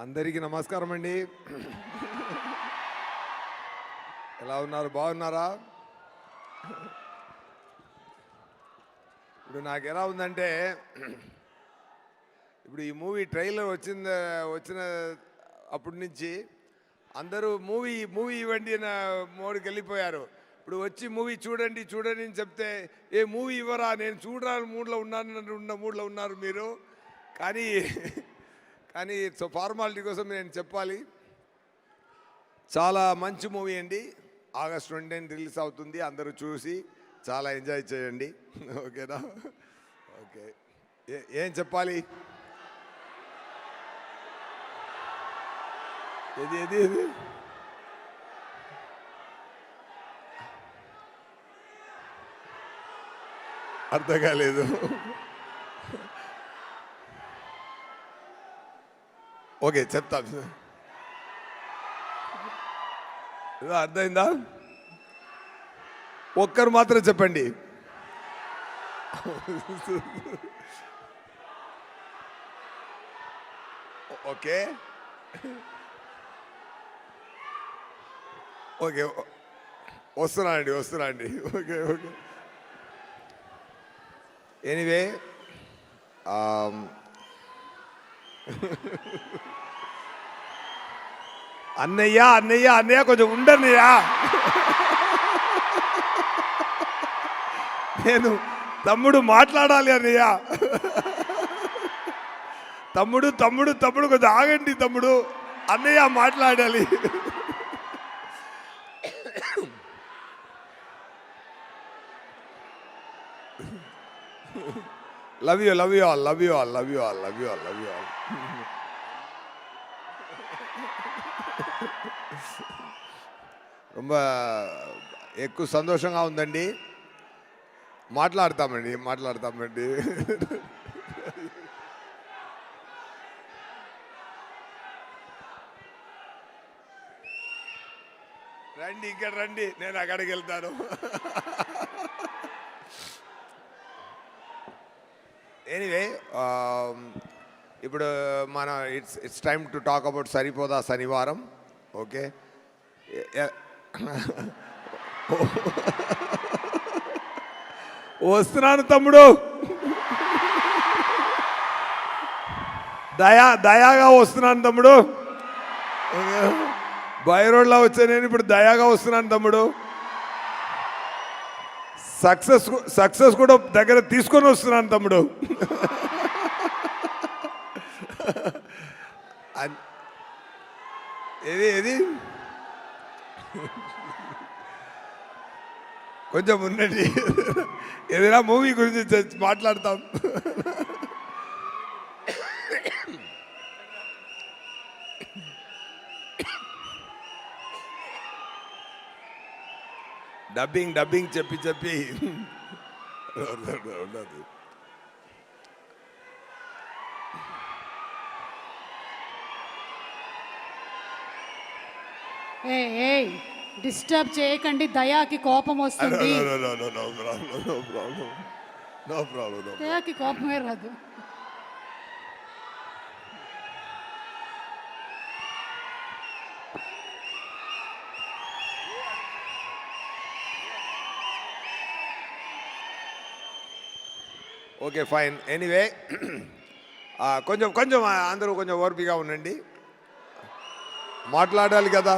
అందరికీ నమస్కారం అండి. ఎలా ఉన్నారు? బాగున్నారా? ఇప్పుడు నాకు ఎలా ఉందంటే, ఇప్పుడు ఈ మూవీ ట్రైలర్ వచ్చిన అప్పటి నుంచి అందరూ మూవీ ఇవ్వండి నా మోడికి వెళ్ళిపోయారు. ఇప్పుడు వచ్చి మూవీ చూడండి చూడండి అని చెప్తే ఏ మూవీ ఇవ్వరా, నేను చూడాలని మూడ్లో ఉన్నారు మీరు. కానీ కానీ ఫార్మాలిటీ కోసం నేను చెప్పాలి, చాలా మంచి మూవీ అండి. ఆగస్ట్ 20 రిలీజ్ అవుతుంది. అందరూ చూసి చాలా ఎంజాయ్ చేయండి. ఓకేనా? ఓకే, ఏం చెప్పాలి? ఏది ఏది ఏది అర్థం కాలేదు. ఓకే, చెప్తాను. అర్థమైందా? ఒక్కరు మాత్రం చెప్పండి. ఓకే ఓకే, వస్తున్నానండి. Okay okay. ఎనీవే, అన్నయ్య కొంచెం ఉండన్నయ్యా. నేను తమ్ముడు మాట్లాడాలి అన్నయ్య. తమ్ముడు కొంచెం ఆగండి తమ్ముడు, అన్నయ్య మాట్లాడాలి. Love you all. ரொம்ப ఎక్కువ సంతోషంగా ఉందండి. మాట్లాడతామండి. రండి, ఇక్కడ రండి, నేను అక్కడికి వెళ్తాను. ఎనీవే, ఇప్పుడు మన it's time to talk about Saripodhaa Sanivaaram. Okay, వస్తున్నాను తమ్ముడు, దయాగా వస్తున్నాను తమ్ముడు. బై రోడ్లో వచ్చా నేను, ఇప్పుడు దయాగా వస్తున్నాను తమ్ముడు. సక్సెస్ కూడా దగ్గర తీసుకొని వస్తున్నాను తమ్ముడు. ఏది కొంచెం ఉన్నది, ఏదైనా మూవీ గురించి మాట్లాడతాం. డబ్బింగ్ చెప్పి ఉండదు. డిస్టర్బ్ చేయకండి, దయాకి కోపం వస్తుంది. No problem. దయాకి కోపమే రాదు. Okay, fine. ఎనీవే, కొంచెం అందరూ కొంచెం ఓర్పిగా ఉండండి, మాట్లాడాలి కదా.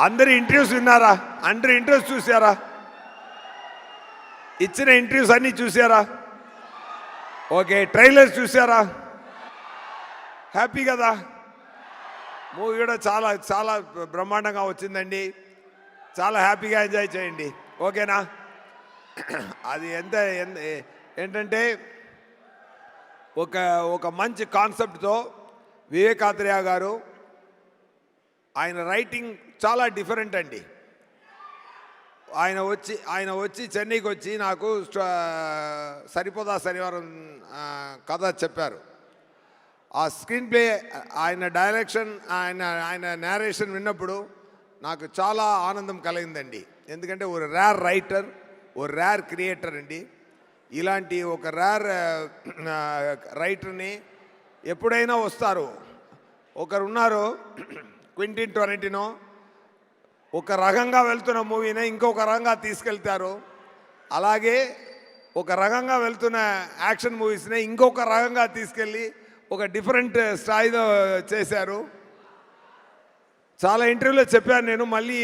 అందరి ఇంటర్వ్యూస్ విన్నారా? అందరి ఇంటర్వ్యూస్ చూసారా? ఇచ్చిన ఇంటర్వ్యూస్ అన్నీ చూసారా? ఓకే, ట్రైలర్స్ చూసారా? హ్యాపీ కదా? మూవీ కూడా చాలా చాలా బ్రహ్మాండంగా వచ్చిందండి. చాలా హ్యాపీగా ఎంజాయ్ చేయండి. ఓకేనా? అది ఏంటంటే ఒక మంచి కాన్సెప్ట్తో వివేకాత్రేయ గారు, ఆయన రైటింగ్ చాలా డిఫరెంట్ అండి. ఆయన వచ్చి చెన్నైకి వచ్చి నాకు సరిపోదా శనివారం కథ చెప్పారు. ఆ స్క్రీన్ ప్లే, ఆయన డైరెక్షన్, ఆయన నేరేషన్ విన్నప్పుడు నాకు చాలా ఆనందం కలిగిందండి. ఎందుకంటే ఒక రేర్ రైటర్, ఒక రేర్ క్రియేటర్ అండి. ఇలాంటి ఒక రేర్ రైటర్ని ఎప్పుడైనా వస్తారు. ఒకరు ఉన్నారు క్వింటిన్ టొరంటినో, ఒక రకంగా వెళ్తున్న మూవీని ఇంకొక రకంగా తీసుకెళ్తారు. అలాగే ఒక రకంగా వెళ్తున్న యాక్షన్ మూవీస్ని ఇంకొక రకంగా తీసుకెళ్ళి ఒక డిఫరెంట్ స్థాయిలో చేశారు. చాలా ఇంటర్వ్యూలో చెప్పాను నేను, మళ్ళీ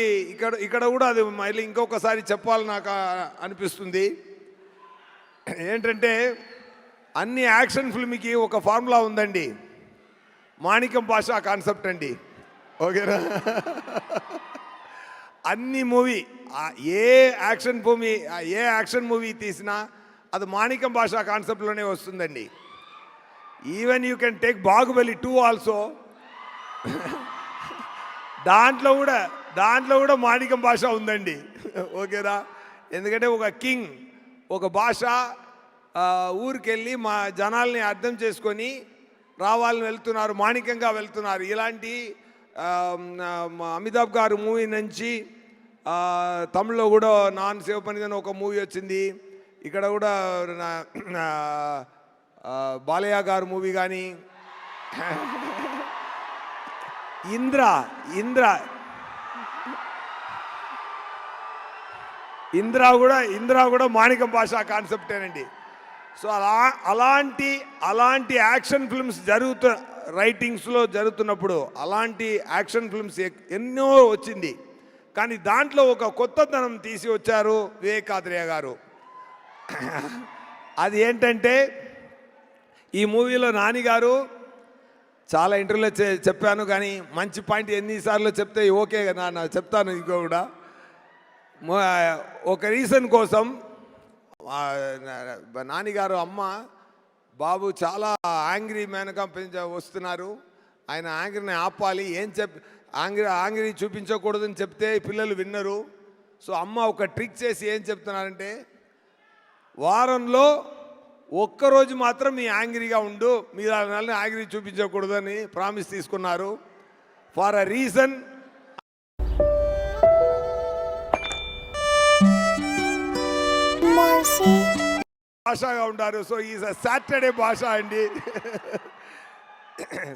ఇక్కడ కూడా అది మళ్ళీ ఇంకొకసారి చెప్పాలని నాకు అనిపిస్తుంది. ఏంటంటే అన్ని యాక్షన్ ఫిల్మ్కి ఒక ఫార్ములా ఉందండి. మాణిక్యం భాష కాన్సెప్ట్ అండి. ఓకేనా? అన్ని మూవీ ఏ యాక్షన్ మూవీ తీసినా అది మాణిక్యం భాష కాన్సెప్ట్లోనే వస్తుందండి. Even you can take Baahubali 2 also. దాంట్లో కూడా మాణిక్యం భాష ఉందండి. ఓకేనా? ఎందుకంటే ఒక కింగ్ ఒక భాష ఊరికెళ్ళి మా జనాల్ని అర్థం చేసుకొని రావాలని వెళ్తున్నారు, మాణిక్యంగా వెళ్తున్నారు. ఇలాంటి అమితాబ్ గారు మూవీ నుంచి తమిళ్లో కూడా నాన్ శివపనిదని ఒక మూవీ వచ్చింది. ఇక్కడ కూడా బాలయ్య గారు మూవీ కానీ ఇంద్ర కూడా మాణిక్యం భాష కాన్సెప్టేనండి. సో అలాంటి యాక్షన్ ఫిల్మ్స్ రైటింగ్స్లో జరుగుతున్నప్పుడు అలాంటి యాక్షన్ ఫిల్మ్స్ ఎన్నో వచ్చింది. కానీ దాంట్లో ఒక కొత్తదనం తీసి వచ్చారు వివేకాత్రేయ గారు. అది ఏంటంటే ఈ మూవీలో నాని గారు చాలా ఇంటర్వ్యూలో చెప్పాను, కానీ మంచి పాయింట్ ఎన్నిసార్లు చెప్తే ఓకే నా చెప్తాను. ఇంకో కూడా ఒక రీజన్ కోసం నానిగారు అమ్మ బాబు చాలా యాంగ్రీ మ్యాన్గా వస్తున్నారు, ఆయన యాంగ్రీని ఆపాలి, యాంగ్రీ చూపించకూడదని చెప్తే పిల్లలు విన్నరు. సో అమ్మ ఒక ట్రిక్ చేసి ఏం చెప్తున్నారంటే, వారంలో ఒక్కరోజు మాత్రం మీ యాంగ్రీగా ఉండు, మీరు ఆ నెలని యాంగ్రీ చూపించకూడదని ప్రామిస్ తీసుకున్నారు. ఫర్ అ రీజన్ భాషగా ఉండారు. సో ఈజ్ అ సాటర్డే భాష అండి.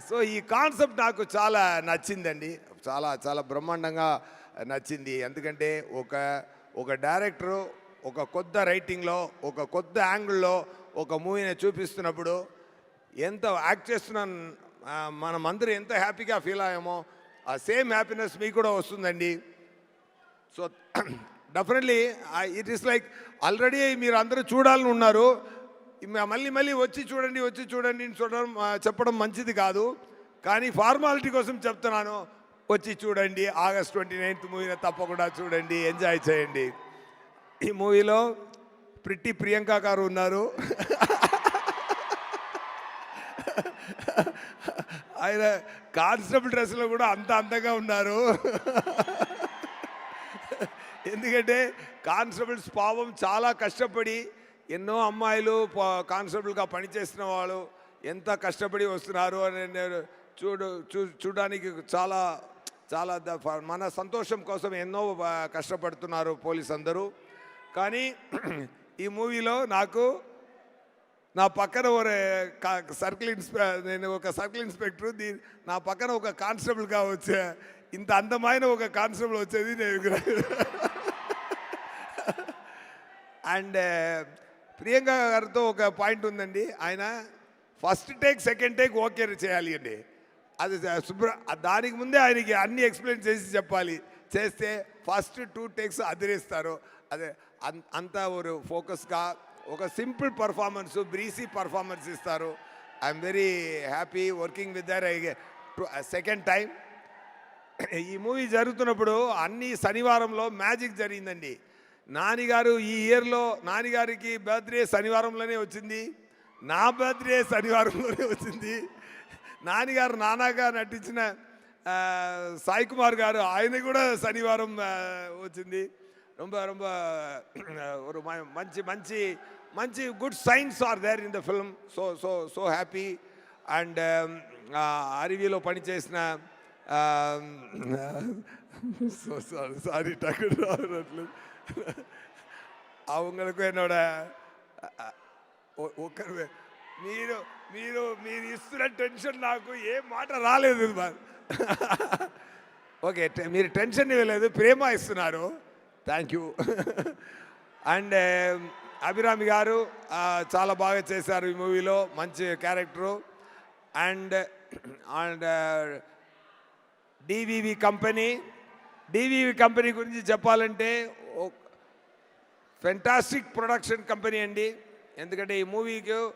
సో ఈ కాన్సెప్ట్ నాకు చాలా నచ్చిందండి, చాలా చాలా బ్రహ్మాండంగా నచ్చింది. ఎందుకంటే ఒక డైరెక్టరు ఒక కొత్త రైటింగ్లో ఒక కొత్త యాంగిల్లో ఒక మూవీని చూపిస్తున్నప్పుడు ఎంత యాక్ట్ చేస్తున్న మనమందరూ ఎంత హ్యాపీగా ఫీల్ అయ్యామో ఆ సేమ్ హ్యాపీనెస్ మీకు కూడా వస్తుందండి. So definitely it is like already మీరు అందరూ చూడాలని ఉన్నారు, మళ్ళీ వచ్చి చూడండి చెప్పడం మంచిది కాదు. కానీ ఫార్మాలిటీ కోసం చెప్తున్నాను, వచ్చి చూడండి. ఆగస్ట్ 29th మూవీని తప్పకుండా చూడండి, ఎంజాయ్ చేయండి. ఈ మూవీలో ప్రిట్టి ప్రియాంక గారు ఉన్నారు. ఆయన కానిస్టేబుల్ డ్రెస్లో కూడా అంత అందంగా ఉన్నారు. ఎందుకంటే కానిస్టేబుల్స్ పాపం చాలా కష్టపడి, ఎన్నో అమ్మాయిలు కానిస్టేబుల్గా పనిచేసిన వాళ్ళు ఎంత కష్టపడి వస్తున్నారు అని నేను చూడడానికి చాలా చాలా మన సంతోషం కోసం ఎన్నో కష్టపడుతున్నారు పోలీస్ అందరూ. కానీ ఈ మూవీలో నా పక్కన నేను ఒక సర్కిల్ ఇన్స్పెక్టర్, నా పక్కన ఒక కానిస్టేబుల్గా వచ్చే ఇంత అందమైన ఒక కానిస్టేబుల్ వచ్చేది నేను. అండ్ ప్రియాంక గారితో ఒక పాయింట్ ఉందండి, ఆయన first take second take okay చేయాలి అండి. అది దానికి ముందే ఆయనకి అన్ని ఎక్స్ప్లెయిన్ చేసి చెప్పాలి, చేస్తే ఫస్ట్ 2 టేక్స్ అదిరేస్తారు. అదే అంతా ఒక ఫోకస్గా ఒక సింపుల్ పర్ఫార్మెన్స్, బ్రీసీ పర్ఫార్మెన్స్ ఇస్తారు. I'm very happy working with their second time. ఈ మూవీ జరుగుతున్నప్పుడు అన్ని శనివారంలో మ్యాజిక్ జరిగిందండి. నానిగారు ఈ ఇయర్లో నానిగారికి బర్త్డే శనివారంలోనే వచ్చింది, నా బర్త్డే శనివారంలోనే వచ్చింది. నానిగారు నానాగా నటించిన సాయి కుమార్ గారు ఆయన కూడా శనివారం వచ్చింది. ரொம்ப ரொம்ப ஒரு మంచి మంచి మంచి good signs are there in the film. So happy. And అరివిలో పనిచేసిన ஸோ சாரி டக்குன்னு ராவட்లేదు அவங்களுக்கு என்னோட ఒకరు మీరు మీరు మీరు ఇస్తున్న టెన్షన్ నాకు ఏ మాట రాలేదు ఓకే మీరు టెన్షన్ ఇవ్వలేదు ప్రేమ ఇస్తున్నారు థ్యాంక్ యూ అండ్ అభిరామి గారు చాలా బాగా చేశారు ఈ మూవీలో మంచి character and and DVV company గురించి చెప్పాలంటే ఫెంటాస్టిక్ ప్రొడక్షన్ కంపెనీ అండి ఎందుకంటే ఈ మూవీకి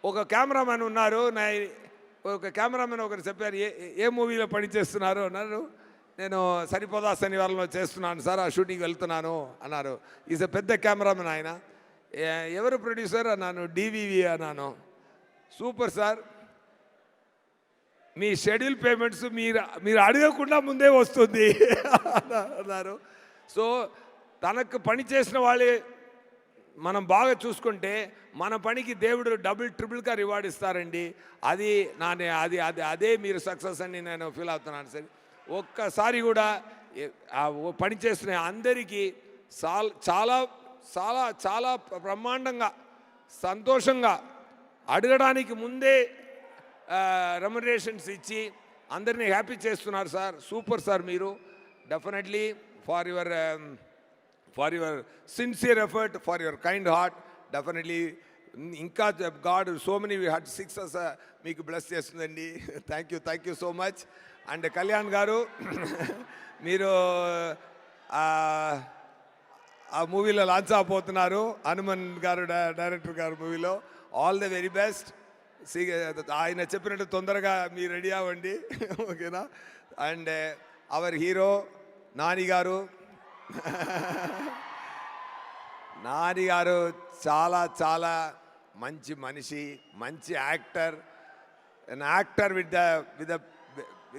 ఒక కెమెరామెన్ ఉన్నారు ఒక కెమెరామెన్ ఒకరు చెప్పారు ఏ మూవీలో పనిచేస్తున్నారు అన్నారు నేను సరిపోదా శనివారంలో చేస్తున్నాను సార్ ఆ షూటింగ్కి వెళ్తున్నాను అన్నారు ఈజ్ పెద్ద కెమెరామెన్ ఆయన ఎవరు ప్రొడ్యూసర్ అన్నాను డివివి అన్నాను సూపర్ సార్ మీ షెడ్యూల్ పేమెంట్స్ మీరు అడగకుండా ముందే వస్తుంది అన్నారు సో తనకు పని చేసిన వాళ్ళే మనం బాగా చూసుకుంటే మన పనికి దేవుడు డబుల్ ట్రిపుల్గా రివార్డ్ ఇస్తారండి అది అదే మీరు సక్సెస్ అని నేను ఫీల్ అవుతున్నాను సార్ ఒక్కసారి కూడా పని చేసిన అందరికీ చాలా చాలా చాలా బ్రహ్మాండంగా సంతోషంగా అడగడానికి ముందే రెమ్యునరేషన్స్ ఇచ్చి అందరినీ హ్యాపీ చేస్తున్నారు సార్ సూపర్ సార్ మీరు definitely for your sincere effort for your kind heart definitely ఇంకా God so many heart success మీకు బ్లెస్ చేస్తుందండి thank you so much and Kalyan గారు మీరు ఆ మూవీలో లాంచ్ అవబోతున్నారు హనుమన్ గారు డైరెక్టర్ గారు మూవీలో ఆల్ ది వెరీ బెస్ట్ ఆయన చెప్పినట్టు తొందరగా మీరు రెడీ అవ్వండి ఓకేనా అండ్ అవర్ హీరో నాని గారు చాలా చాలా మంచి మనిషి మంచి actor an actor with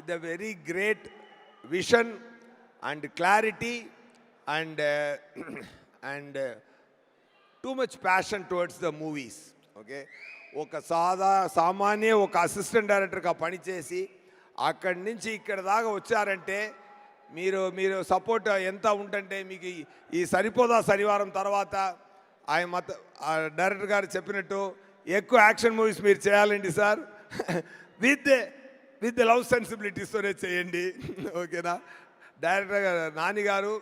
the very great vision and clarity and too much passion towards the movies okay ఒక సామాన్య ఒక అసిస్టెంట్ డైరెక్టర్గా పనిచేసి అక్కడి నుంచి ఇక్కడ దాకా వచ్చారంటే మీరు సపోర్ట్ ఎంత ఉంటుంటే మీకు ఈ సరిపోదా శనివారం తర్వాత ఆయన డైరెక్టర్ గారు చెప్పినట్టు ఎక్కువ యాక్షన్ మూవీస్ మీరు చేయాలండి సార్ విత్ లవ్ సెన్సిబిలిటీస్తోనే చేయండి ఓకేనా డైరెక్టర్ గారు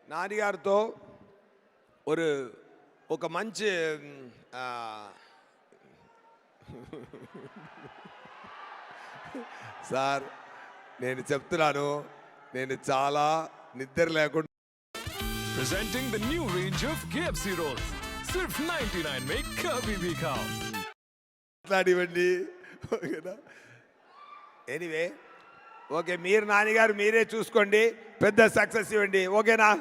నానిగారితో ఒక మంచి సార్ నేను చెప్తున్నాను నేను చాలా నిద్ర లేకుండా Presenting the new range of KFC rolls. Sirf 99 में कभी भी खाओ. మాట్లాడివ్వండి ఓకేనా ఎనీవే ఓకే మీరు నాన్నగారు మీరే చూసుకోండి పెద్ద సక్సెస్ ఇవ్వండి ఓకేనా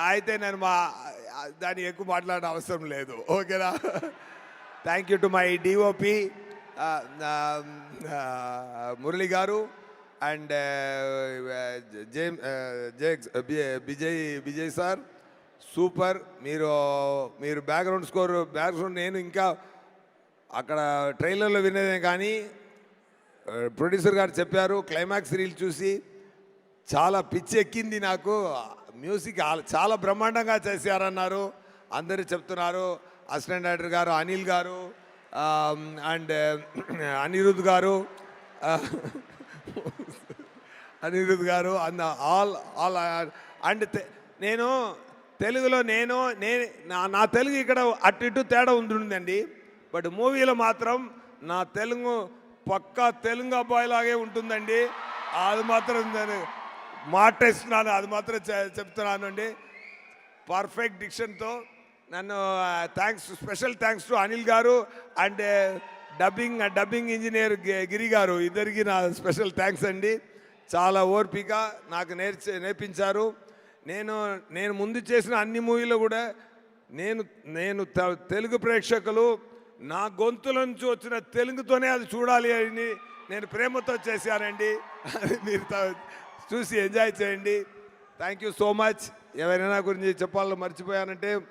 అయితే నేను దాన్ని ఎక్కువ మాట్లాడడం అవసరం లేదు ఓకేనా thank you to my DOP Murali గారు అండ్ విజయ్ సార్ సూపర్ మీరు బ్యాక్గ్రౌండ్ నేను ఇంకా అక్కడ ట్రైలర్లో వినేదే కానీ ప్రొడ్యూసర్ గారు చెప్పారు క్లైమాక్స్ రీల్ చూసి చాలా పిచ్చి ఎక్కింది నాకు మ్యూజిక్ చాలా బ్రహ్మాండంగా చేశారన్నారు అందరూ చెప్తున్నారు అసిస్టెంట్ డైరెక్టర్ గారు అనిల్ గారు అండ్ అనిరుద్ గారు అండ్ ఆల్ అండ్ నేను తెలుగులో నా తెలుగు ఇక్కడ అటు ఇటు తేడా ఉంటుందండి బట్ మూవీలో మాత్రం నా తెలుగు పక్కా తెలుగు అబ్బాయిలాగే ఉంటుందండి అది మాత్రం నేను మాటేస్తున్నాను అది మాత్రం చెప్తున్నాను అండి పర్ఫెక్ట్ డిక్షన్తో నన్ను స్పెషల్ థ్యాంక్స్ టు అనిల్ గారు అండ్ డబ్బింగ్ ఇంజనీర్ గిరి గారు ఇద్దరికి నా స్పెషల్ థ్యాంక్స్ అండి చాలా ఓర్పిక నాకు నేర్పించారు నేను ముందు చేసిన అన్ని మూవీలో కూడా నేను తెలుగు ప్రేక్షకులు నా గొంతుల నుంచి వచ్చిన తెలుగుతోనే అది చూడాలి అని నేను ప్రేమతో చేశానండి అది మీరు చూసి ఎంజాయ్ చేయండి థ్యాంక్ యూ సో మచ్ ఎవరైనా గురించి చెప్పాలో మర్చిపోయానంటే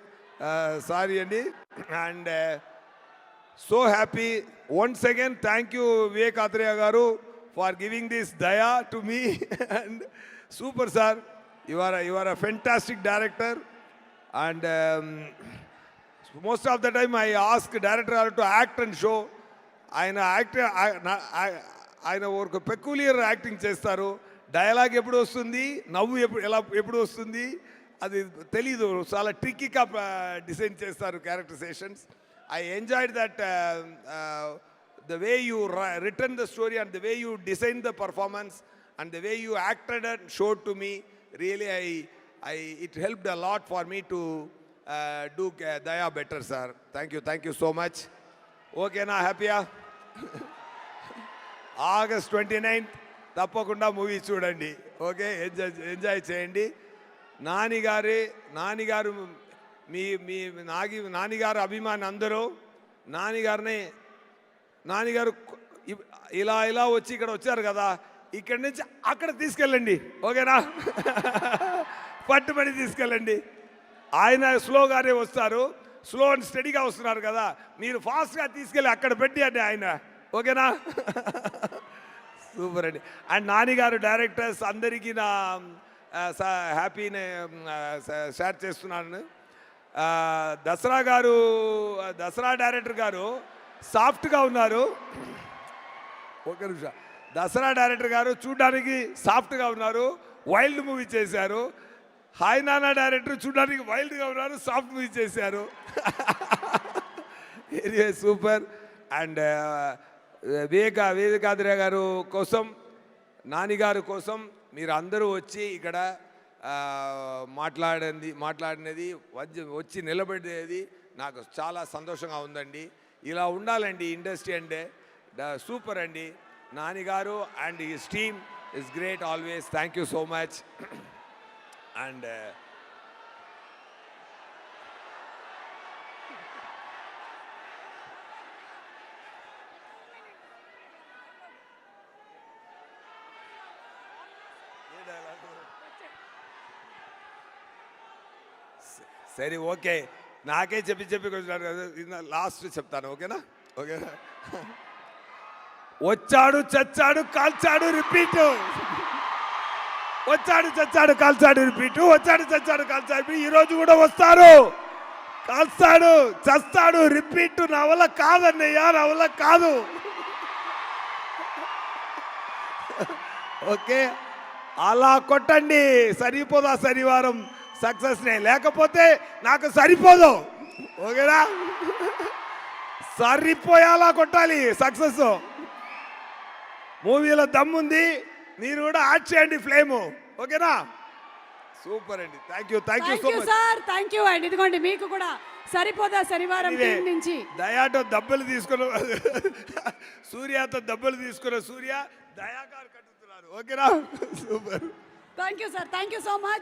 సారీ అండి and so happy once again thank you Vivek Athreya గారు for giving this Daya to me. And super, sir. You are a fantastic director. And most of the time I ask director to act and show. ఆయన ఒక peculiar acting చేస్తారు. Dialogue ఎప్పుడు వస్తుంది, నవ్వు ఎప్పుడు వస్తుంది అది తెలీదు. చాలా ట్రిక్కీగా డిజైన్ చేస్తారు characterisations. I enjoyed that the way you written the story and the way you designed the performance and the way you acted and showed to me, really it helped a lot for me to do Daya better, sir. Thank you so much. Okay na, happy ah? August 29th తప్పకుండా movie చూడండి. Okay, enjoy చేయండి. నానిగారు మీ నానిగారు అభిమాని అందరూ నానిగారు ఇలా వచ్చి ఇక్కడ వచ్చారు కదా, ఇక్కడి నుంచి అక్కడ తీసుకెళ్ళండి. ఓకేనా? పట్టుబడి తీసుకెళ్ళండి. ఆయన స్లోగానే వస్తారు, స్లో అండ్ స్టడీగా వస్తున్నారు కదా, మీరు ఫాస్ట్గా తీసుకెళ్ళి అక్కడ పెట్టండి ఆయన. ఓకేనా? సూపర్ అండి. అండ్ నానిగారు డైరెక్టర్స్ అందరికీ నా హ్యాపీనే షేర్ చేస్తున్నాను. దసరా డైరెక్టర్ గారు సాఫ్ట్గా ఉన్నారు. ఒక నిమిషం. దసరా డైరెక్టర్ గారు చూడడానికి సాఫ్ట్గా ఉన్నారు, వైల్డ్ మూవీ చేశారు. హాయ్ నానా డైరెక్టర్ చూడడానికి వైల్డ్గా ఉన్నారు, సాఫ్ట్ మూవీ చేశారు. సూపర్. అండ్ వివేకాద్రి గారు కోసం, నానిగారు కోసం మీరు అందరూ వచ్చి ఇక్కడ మాట్లాడినది వచ్చి నిలబడేది నాకు చాలా సంతోషంగా ఉందండి. ఇలా ఉండాలండి ఇండస్ట్రీ అంటే. సూపర్ అండి. నానిగారు and his team is great always. Thank you so much. And సరే, ఓకే, నాకే చెప్పి కొంచెం లాస్ట్ చెప్తాను. ఓకేనా? ఓకేనా? వచ్చాడు చచ్చాడు కాల్చాడు రిపీట్, వచ్చాడు చచ్చాడు కాల్చాడు రిపీట్, వచ్చాడు చచ్చాడు కాల్చాడు. ఈరోజు కూడా వస్తారు, కాల్స్తాడు చస్తాడు రిపీట్. నా వల్ల కాదన్నయ్యా, నా వల్ల కాదు. ఓకే, అలా కొట్టండి, సరిపోదా శనివారం సక్సెస్నే, లేకపోతే నాకు సరిపోదు. ఓకేనా? సరిపోయేలా కొట్టాలి సక్సెస్. మూవీలో దమ్ముంది, మీరు కూడా యాడ్ చేయండి ఫ్లేము. ఓకేనా? సూపర్ అండి. Thank you so much sir. Thank you అండి. ఇదిగోండి మీకు కూడా సరిపోదా శనివారం టీం నుంచి దయాతో దెబ్బలు తీసుకున్న సూర్యతో దెబ్బలు తీసుకున్న సూర్య దయాగారు కట్టుతున్నారు. ఓకేనా? Super. Thank you sir. Thank you so much.